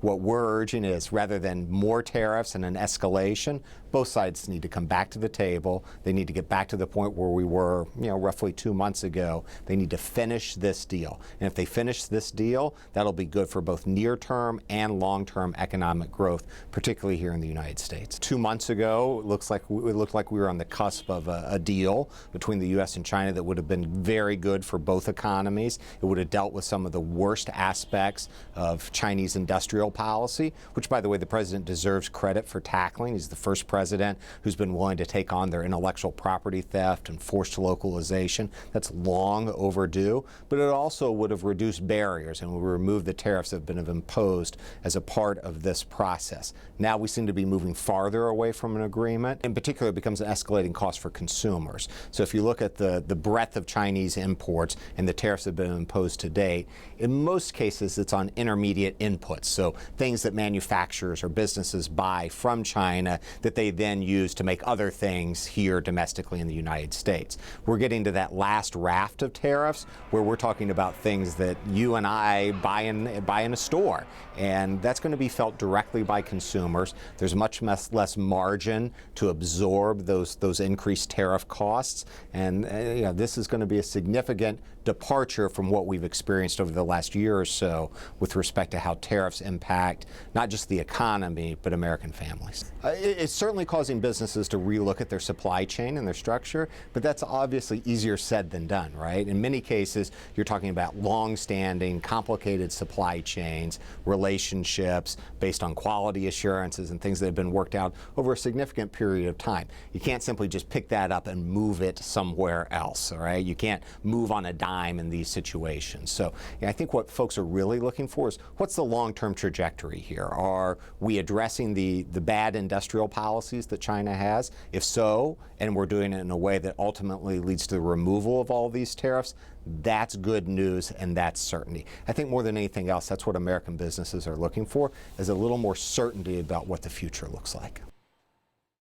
What we're urging is, rather than more tariffs and an escalation, both sides need to come back to the table. They need to get back to the point where we were, roughly 2 months ago. They need to finish this deal. And if they finish this deal, that'll be good for both near-term and long-term economic growth, particularly here in the United States. 2 months ago, it looked like we were on the cusp of a deal between the U.S. and China that would have been very good for both economies. It would have dealt with some of the worst aspects of Chinese industrial policy, which, by the way, the president deserves credit for tackling. He's the first president who's been willing to take on their intellectual property theft and forced localization. That's long overdue, but it also would have reduced barriers and would remove the tariffs that have been imposed as a part of this process. Now we seem to be moving farther away from an agreement. In particular, it becomes an escalating cost for consumers. So if you look at the breadth of Chinese imports and the tariffs that have been imposed to date, in most cases it's on intermediate inputs, so things that manufacturers or businesses buy from China that they then use to make other things here domestically in the United States. We're getting to that last raft of tariffs where we're talking about things that you and I buy in a store, and that's going to be felt directly by consumers. There's much less margin to absorb those increased tariff costs, and this is going to be a significant departure from what we've experienced over the last year or so with respect to how tariffs impact not just the economy, but American families. It's certainly causing businesses to relook at their supply chain and their structure, but that's obviously easier said than done, right? In many cases, you're talking about long-standing, complicated supply chains, relationships based on quality assurances and things that have been worked out over a significant period of time. You can't simply just pick that up and move it somewhere else, all right? You can't move on a dime in these situations. So I think what folks are really looking for is, what's the long-term trajectory here? Are we addressing the bad industrial policies that China has? If so, and we're doing it in a way that ultimately leads to the removal of all these tariffs, that's good news and that's certainty. I think more than anything else, that's what American businesses are looking for, is a little more certainty about what the future looks like.